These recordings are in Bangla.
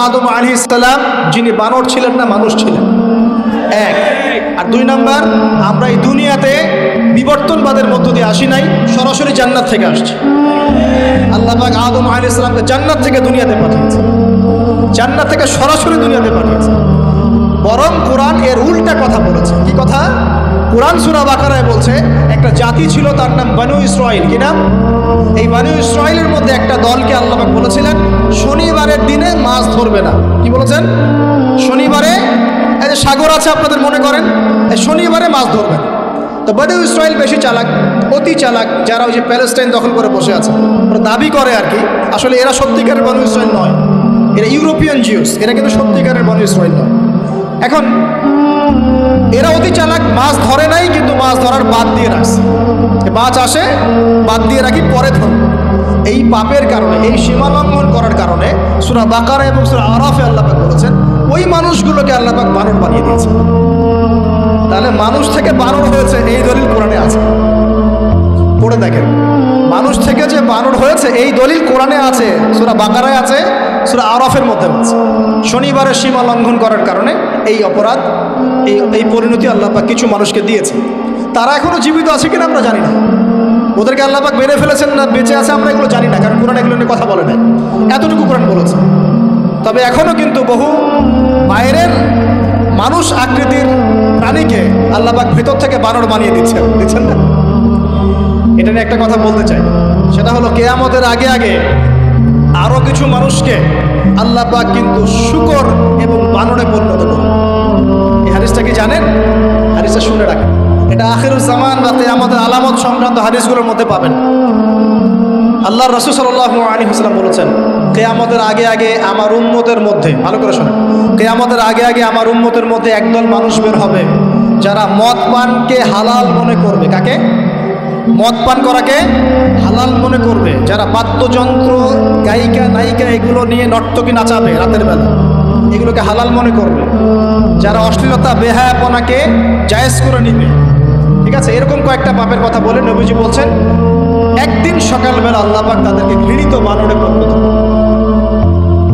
আদম আলাইহিস সালাম, যিনি বানর ছিলেন না মানুষ ছিলেন, এক। আর দুই নাম্বার, আমরা এই দুনিয়াতে বিবর্তনবাদের মধ্য দিয়ে আসি নাই, সরাসরি জান্নাত থেকে আসছি। আল্লাহ পাক আদম আলাইহিস সালামকে জান্নাত থেকে দুনিয়াতে পাঠিয়েছে, জান্নাত থেকে সরাসরি দুনিয়াতে পাঠিয়েছে। বরং কোরআন এর উল্টা কথা বলেছে। কি কথা? কোরআন সূরা বাকারায় বলছে একটা জাতি ছিল, তার নাম বনু ইসরাইল। কি নাম? এই বনু ইসরাইলের মধ্যে একটা দলকে আল্লাহ পাক বলেছিলেন শনিবারের দিনে মাছ ধরবে না। কি বলেছেন? শনিবারে, এই যে সাগর আছে আপনাদের মনে করেন, এই শনিবারে মাছ ধরবেন। তো বনু ইসরাইল বেশি চালাক, অতি চালাক, যারা ওই যে প্যালেস্টাইন দখল করে বসে আছে, ওরা দাবি করে আর কি, আসলে এরা সত্যিকারের বনু ইসরাইল নয়, এরা ইউরোপিয়ান জিউস, এরা কিন্তু সত্যিকারের বনু ইসরাইল নয়। এখন এরা অতি চালাক, মাছ ধরে নাই, কিন্তু মাছ ধরার বাদ দিয়ে রাখছে। মাছ আসে, বাদ দিয়ে রাখি, পরে ধর। এই পাপের কারণে, এই সীমা লঙ্ঘন করার কারণে সূরা বাকারা এবং সূরা আরাফে আল্লাহ পাক বলেছেন ওই মানুষগুলোকে আল্লাহ পাক বানর বানিয়ে দিয়েছে। তাহলে মানুষ থেকে বানর হয়েছে এই দলিল কোরআনে আছে, পড়ে দেখেন। মানুষ থেকে যে বানর হয়েছে এই দলিল কোরআনে আছে, সূরা বাকারায় আছে, সূরা আরাফের মধ্যে আছে। শনিবারের সীমা লঙ্ঘন করার কারণে এই অপরাধ, এই পরিণতি আল্লাহ পাক কিছু মানুষকে দিয়েছে। তারা এখনো জীবিত আছে কিনা আমরা জানি না, ওদেরকে আল্লাহ পাক মেরে ফেলেছেন না বেঁচে আছে আমরা এগুলো জানি না, কারণ কোরআন এগুলো নিয়ে কথা বলে নাই। এতটুকু কোরআন বলেছে। তবে এখনো কিন্তু বহু বাইরের মানুষ আকৃতির প্রাণীকে আল্লাহ পাক ভেতর থেকে বানর বানিয়ে দিচ্ছেন না। এটা নিয়ে একটা কথা বলতে চাই, সেটা হলো কিয়ামতের আগে আগে আরো কিছু মানুষকে আল্লাহ পাক কিন্তু শূকর এবং বানরে পরিণত করবে। এই হাদিসটা কি জানেন? হাদিসটা শুনে রাখেন, এটা আখিরুজ জামান বা কিয়ামতের আলামত সংক্রান্ত হাদিসগুলোর মধ্যে পাবেন। আল্লাহর রাসূল সাল্লাল্লাহু আলাইহি ওয়াসাল্লাম বলেছেন কিয়ামতের আগে আগে আমার উম্মতের মধ্যে, ভালো করে শোনেন, কিয়ামতের আগে আগে আমার উম্মতের মধ্যে একদল মানুষ বের হবে যারা মদ পানকে হালাল মনে করবে। কাকে? মদ পান করাকে হালাল মনে করবে। যারা বাদ্যযন্ত্র, গায়িকা, নায়িকা এগুলো নিয়ে নর্তকী নাচাবে রাতের বেলা, এগুলোকে হালাল মনে করবে। যারা অশ্লীলতা, বেহায়াপনাকে জায়েজ করে নিবে। ঠিক আছে, এরকম কয়েকটা পাপের কথা বলে নবীজি বলছেন একদিন সকালবেলা আল্লাহ পাক তাদেরকে ঘৃণিত বানরে পরিণত করবে।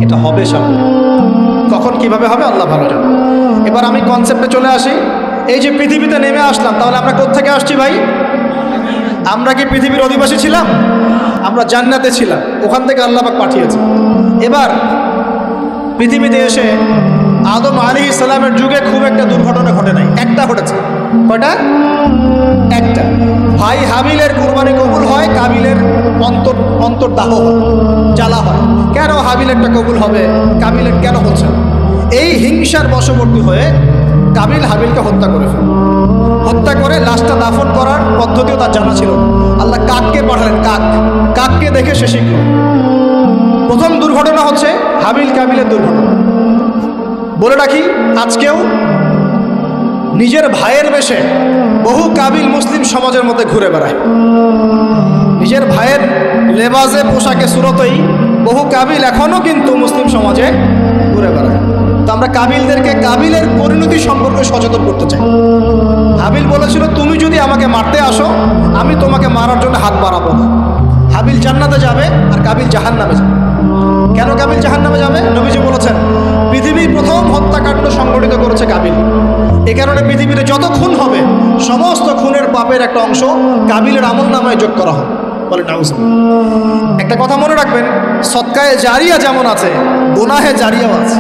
এটা হবে সামনে, কখন কিভাবে হবে আল্লাহ ভালো জানে। এবার আমি কনসেপ্টে চলে আসি। এই যে পৃথিবীতে নেমে আসলাম, তাহলে আমরা কোত্থেকে আসছি ভাই? আমরা কি পৃথিবীর অধিবাসী ছিলাম? আমরা জান্নাতে ছিলাম, ওখান থেকে আল্লাহ পাক পাঠিয়েছে। এবার পৃথিবীতে এসে আদম আলাইহিস সালামের যুগে খুব একটা দুর্ঘটনা ঘটে নাই, একটা ঘটেছে। কয়টা? একটা। ভাই হাবিলের কুরবানি কবুল হয়, কাবিলের অন্তর্দাহ হয়, জ্বালা হয়। কেন হাবিলেরটা কবুল হবে, কাবিলের কেন হচ্ছে না? এই হিংসার বশবর্তী হয়ে কাবিল হাবিলকে হত্যা করে ফেলে। হত্যা করে লাশটা দাফন করার পদ্ধতিও তার জানা ছিল না। আল্লাহ কাককে পাঠালেন, কাককে দেখে সে শিখল। প্রথম দুর্ঘটনা হচ্ছে হাবিল কাবিলের দুর্ঘটনা। বলে রাখি, আজকেও নিজের ভাইয়ের বেশে বহু কাবিল মুসলিম সমাজের মধ্যে ঘুরে বেড়ায়। নিজের ভাইয়ের লেবাসে, পোশাকে, সুরতেই বহু কাবিল এখনও কিন্তু মুসলিম সমাজে ঘুরে বেড়ায়। তো আমরা কাবিলদেরকে কাবিলের পরিণতি সম্পর্কে সচেতন করতে চাই। হাবিল বলেছিল তুমি যদি আমাকে মারতে আসো আমি তোমাকে মারার জন্য হাত বাড়াবো না। হাবিল জান্নাতে যাবে আর কাবিল জাহান্নামে যাবে। কেন কাবিল জাহান্নামে যাবে? নবীজি বলেছেন পৃথিবীর প্রথম হত্যাকাণ্ড সংগঠিত করেছে কাবিল। এ কারণে পৃথিবীতে যত খুন হবে সমস্ত খুনের পাপের একটা অংশ কাবিলের আমলনামায় যোগ করা হবে। বলে নাউজুবিল্লাহ। একটা কথা মনে রাখবেন, সদকায়ে জারিয়া যেমন আছে, গুনাহে জারিয়াও আছে।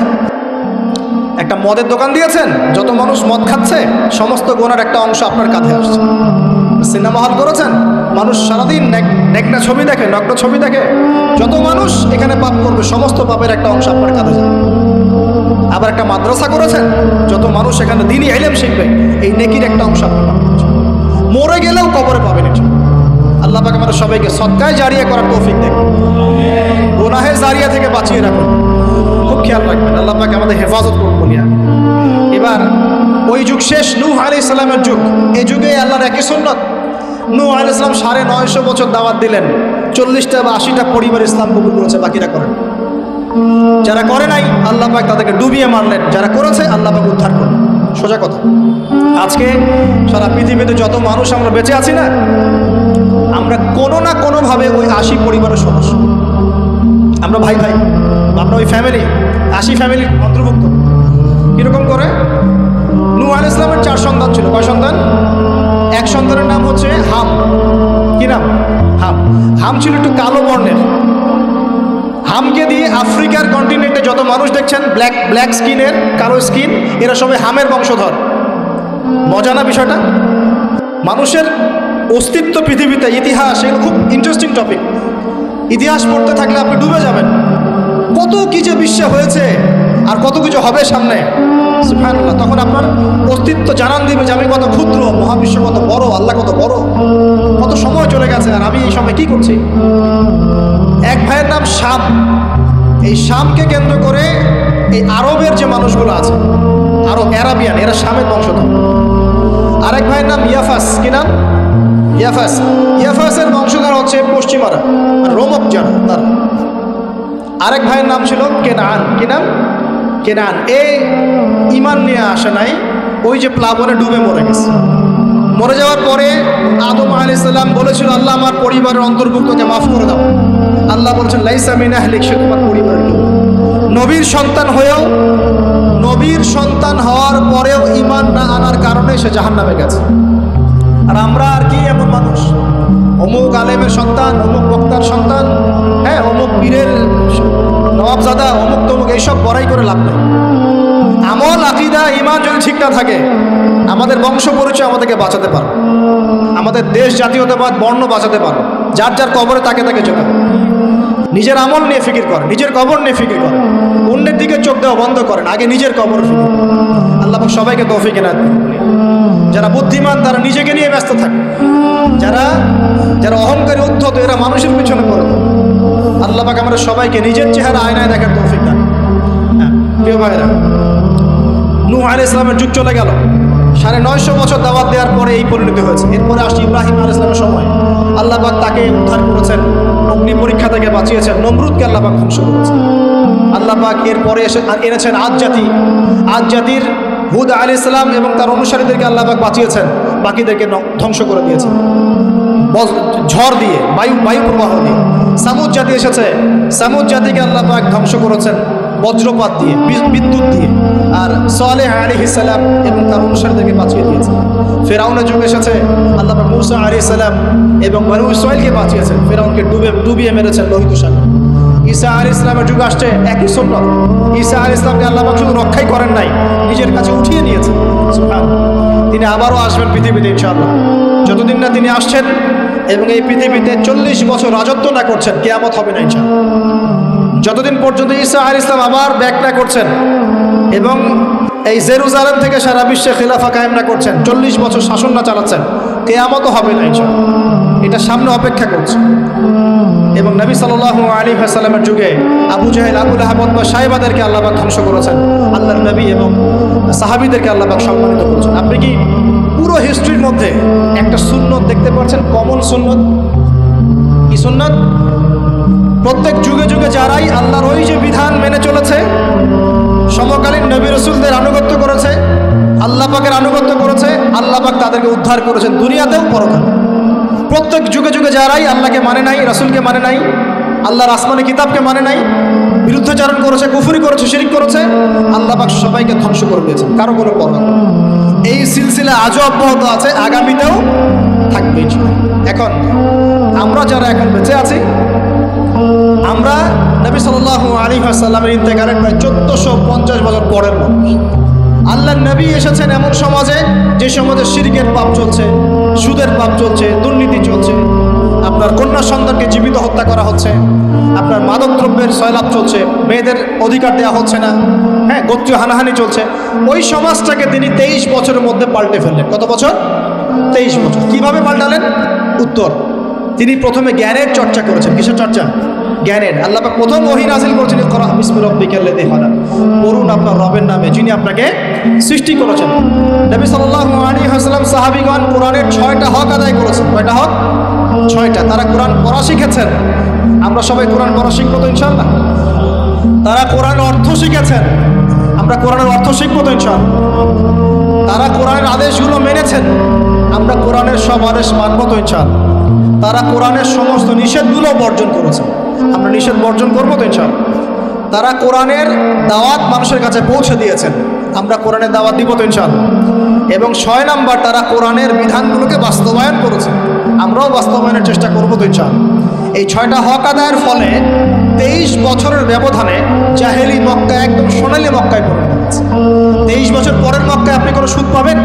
একটা মদের দোকান দিয়েছেন, যত মানুষ মদ খাচ্ছে সমস্ত গুনার একটা অংশ আপনার কাঁধে আসছে। সিনেমা হল করেছেন, মানুষ সারাদিন নেকড়া ছবি দেখে, নগ্ন ছবি দেখে, যত মানুষ এখানে পাপ করবে সমস্ত পাপের একটা অংশ আপনার কাঁধে যাবে। আবার একটা মাদ্রাসা করেছেন, যত মানুষ এখানে দ্বীনি ইলম শিখবে এই নেকির একটা অংশ আপনি পাবেন। মরে গেলেও কবরে পাবেন। আল্লাহ পাক আমাদের সবাইকে সদকায়ে জারিয়া করার তৌফিক দেন, গুনাহে জারিয়া থেকে বাঁচিয়ে রাখুন। খুব খেয়াল রাখবেন, আল্লাহ পাক আমাদের হেফাজত করুন বলিয়া। এবার ওই যুগ শেষ, নূহ আলাইহিস সালামের যুগ। এই যুগে আল্লাহর একই সুন্নাত, নূহ আলাইহিস সালাম 950 বছর দাওয়াত দিলেন, 40টা বা 80টা পরিবার ইসলাম কবুল করেছে, বাকিরা করেন। যারা করে নাই আল্লাহ পাক তাদেরকে ডুবিয়ে মারলেন, যারা করেছে আল্লাহ পাক উদ্ধার করলেন। সোজা কথা। আজকে সারা পৃথিবীতে যত মানুষ আমরা বেঁচে আছি না, আমরা কোনো না কোনোভাবে ওই 80 পরিবারের সদস্য। আমরা ভাই, আমরা ওই ফ্যামিলি। 80 ফ্যামিলির অন্তর্ভুক্ত। কীরকম করে? নূহ আলাইহিস সালামের 4 সন্তান ছিল। কয় সন্তান? এক সন্তানের নাম হচ্ছে হাম। কি নাম? হাম। হাম ছিল একটু কালো বর্ণের। হামকে দিয়ে আফ্রিকার কন্টিনেন্টে যত মানুষ দেখছেন ব্ল্যাক স্কিনের, কালো স্কিন, এরা সবাই হামের বংশধর। মজা না বিষয়টা? মানুষের অস্তিত্ব পৃথিবীতে, ইতিহাস, এগুলো খুব ইন্টারেস্টিং টপিক। ইতিহাস পড়তে থাকলে আপনি ডুবে যাবেন। কত কি যে বিশ্বে হয়েছে আর কত কিছু হবে সামনে, সুবহানাল্লাহ। তখন আপনার অস্তিত্ব জানান দিবে যে আমি কত ক্ষুদ্র, মহাবিশ্ব কত বড়, আল্লাহ কত বড়, কত সময় চলে গেছে আর আমি এই সময় কি করছি। এক ভাইয়ের নাম শাম। এই শামকে কেন্দ্র করে এই আরবের যে মানুষগুলো আছে, আরব, অ্যারাবিয়ান, এরা শামের বংশধর। আরেক ভাইয়ের নাম ইয়াফাস। কি নাম? ইয়াফাস। ইয়াফাসের বংশধর হচ্ছে পশ্চিমারা, রোমক যারা, তার। আরেক ভাইয়ের নাম ছিল কেনান। কি নাম? কেনান। এই ইমান নিয়ে আসে নাই, ওই যে প্লাবনে ডুবে মরে গেছে। মরে যাওয়ার পরে আদম আলাইহিস সালাম বলেছিল, আল্লাহ আমার পরিবারের অন্তর্ভুক্তকে মাফ করে দাও। আল্লাহ বলছেন, লাইসা মিন আহলিক, সে তোমার পরিবারের কেউ। নবীর সন্তান হয়েও, নবীর সন্তান হওয়ার পরেও ইমান না আনার কারণে সে জাহান্নামে গেছে। আর আমরা আর কি এমন মানুষ, অমুক আলেমের সন্তান, অমুক বক্তার সন্তান, হ্যাঁ, অমুক পীরের নবাবজাদা, অমুক তমুক, এইসব বড়াই করে লাভ নেই। আমল, আকীদা, ঈমান যদি ঠিক না থাকে, আমাদের বংশ পরিচয় আমাদেরকে বাঁচাতে পারবে, আমাদের দেশ, জাতীয়তাবাদ, বর্ণ বাঁচাতে পারবে। যার যার কবরে তাকে তাকে যেতে হবে। নিজের আমল নিয়ে ফিকির করেন, নিজের কবর নিয়ে ফিকির করেন, অন্যের দিকে চোখ দেওয়া বন্ধ করেন, আগে নিজের কবর ফিকির। আল্লাহ পাক সবাইকে তৌফিক এনায়েত করুন। যারা বুদ্ধিমান তারা নিজেকে নিয়ে ব্যস্ত থাকে, যারা অহংকারী, উদ্ধত, এরা মানুষের পিছনে পড়ে থাকে। আল্লাহ পাক আমাদের সবাইকে নিজের চেহারা আয়নায় দেখার তৌফিক দান। হ্যাঁ প্রিয় ভাইরা, নূহ আলাইহিস সালামের যুগ চলে গেল। 950 বছর দাওয়াত দেওয়ার পরে এই পরিণতি হয়েছে। এরপরে আসছে ইব্রাহিম আলাইহিস সালামের সময়। আল্লাহ পাক তাকে উদ্ধার করেছেন, অগ্নি পরীক্ষা থেকে বাঁচিয়েছেন, নমরুদকে আল্লাহ পাক ধ্বংস করেছেন। আল্লাহ পাক এরপরে এনেছেন আদ জাতি। আদ জাতির হুদ আলাইহিস সালাম এবং তার অনুসারীদেরকে আল্লাহ পাক বাঁচিয়েছেন, বাকিদেরকে ধ্বংস করে দিয়েছেন ঝড় দিয়ে, বায়ু প্রবাহ দিয়ে। সামুদ জাতি এসেছে, সামুদ জাতিকে আল্লাহ পাক ধ্বংস করেছেন বজ্রপাত দিয়ে, বিদ্যুৎ দিয়ে। আর সালেহ আলাইহিস সালাম এবং তার অনুসারীদেরকে বাঁচিয়ে দিয়েছেন। ফেরাউনের যুগ এসেছে, আল্লাহ পাক মূসা আলাইহিস সালাম এবং বনু ইসরাঈলকে বাঁচিয়েছেন, ফেরাউনকে ডুবিয়ে মেরেছেন লোহিত সাগরে। ঈসা আলাইহিস সালামের যুগ আসছে, একই সুন্নাত। ঈসা আলাইহিস সালামকে আল্লাহ পাক শুধু রক্ষাই করেন নাই, নিজের কাছে উঠিয়ে নিয়েছেন। সুবহানাল্লাহ। তিনি আবারও আসবেন পৃথিবীতে ইনশাআল্লাহ। যতদিন না তিনি আসছেন এবং এই পৃথিবীতে 40 বছর রাজত্ব না করছেন, কিয়ামত হবে না ইনশাআল্লাহ। যতদিন পর্যন্ত ঈসা আলাইহিস সালাম আবার ব্যাক না করছেন এবং এই জেরুজালেম থেকে সারা বিশ্বে খিলাফা কায়েম না করছেন, 40 বছর শাসন না চালাচ্ছেন, কিয়ামতও হবে না ইনশাআল্লাহ। এটা সামনে অপেক্ষা করছে। এবং নবী সাল্লাল্লাহু আলাইহি ওয়াসাল্লামের যুগে আবু জাহেল, আবু লাহাব বা সাহেবাদেরকে আল্লাহ পাক ধ্বংস করেছেন। আল্লাহর নবী এবং সাহাবীদেরকে আল্লাহ পাক সম্মানিত করেছেন। আপনি কি পুরো হিস্ট্রির মধ্যে একটা সুন্নত দেখতে পাচ্ছেন, কমন সুন্নত? কি সুন্নত? প্রত্যেক যুগে যুগে যারাই আল্লাহর ওই যে বিধান মেনে চলেছে, সমকালীন নবী রাসূলদের আনুগত্য করেছে, আল্লাহ পাকের আনুগত্য করেছে, আল্লাহ পাক তাদেরকে উদ্ধার করেছেন দুনিয়াতেও পরকালে। প্রত্যেক যুগে যুগে যারাই আল্লাহকে মানে নাই, রাসূলকে মানে নাই, আল্লাহর আসমানি কিতাবকে মানে নাই, বিরুদ্ধাচরণ করেছে, কুফরি করেছে, শিরক করেছে, আল্লাহ পাক সবাইকে ধ্বংস করে দিয়েছেন, কারো কোনো পরোয়া নেই। এই সিলসিলা আজও অব্যাহত আছে, আগামীতেও থাকবে। এখন আমরা যারা এখন বেঁচে আছি, আমরা নবী সাল্লাল্লাহু আলাইহি ওয়াসাল্লামের ইন্তেকালের প্রায় 1450 বছর পরের মানুষ। আল্লাহর নবী এসেছেন এমন সমাজে, যে সমাজে শিরকের পাপ চলছে, সুদের পাপ চলছে, দুর্নীতি চলছে, আপনার কন্যা সন্তানকে জীবিত হত্যা করা হচ্ছে, আপনার মাদকদ্রব্যের সয়লাভ চলছে, মেয়েদের অধিকার দেওয়া হচ্ছে না, হ্যাঁ, গোত্রীয় হানাহানি চলছে। ওই সমাজটাকে তিনি 23 বছরের মধ্যে পাল্টে ফেললেন। কত বছর? 23 বছর। কিভাবে পাল্টালেন? উত্তর, তিনি প্রথমে জ্ঞানের চর্চা করেছেন। কিসের চর্চা? জ্ঞানের। আল্লাহ পাক প্রথম ওহী নাযিল করেছেন, ইকরা বিসমি রাব্বিকাল্লাযী খালাক, পড়ুন আপনার রবের নামে যিনি আপনাকে সৃষ্টি করেছেন। নবী সাল্লাল্লাহু আলাইহি ওয়াসাল্লাম, সাহাবীগণ কোরআনের 6টা হক আদায় করেছেন। কয়টা হক? 6টা। তারা কোরআন পড়া শিখেছেন। আমরা সবাই কোরআন পড়া শিখবো তো ইনশাআল্লাহ। তারা কোরআনের অর্থ শিখেছেন। আমরা কোরআনের অর্থ শিখবো তো ইনশাআল্লাহ। তারা কোরআনের আদেশগুলো মেনেছেন। আমরা কোরআনের সব আদেশ মানবো তো ইনশাআল্লাহ। তারা কোরআনের সমস্ত নিষেধগুলো বর্জন করেছেন। আমরা নিষেধ বর্জন করবো তো ইনশাআল্লাহ। তারা কোরআনের দাওয়াত মানুষের কাছে পৌঁছে দিয়েছেন। আমরা কোরআনের দাওয়াত দিব তো ইনশাআল্লাহ। এবং 6 নাম্বার, তারা কোরআনের বিধানগুলোকে বাস্তবায়ন করেছে, আমরাও বাস্তবায়নের চেষ্টা করবো তো ইনশাআল্লাহ। এই 6টা হক আদায়ের ফলে 23 বছরের ব্যবধানে জাহেলি মক্কা একদম সোনালী মক্কায় পরিণত হয়েছে। 23 বছর পরের মক্কায় আপনি কোনো সুদ পাবেন?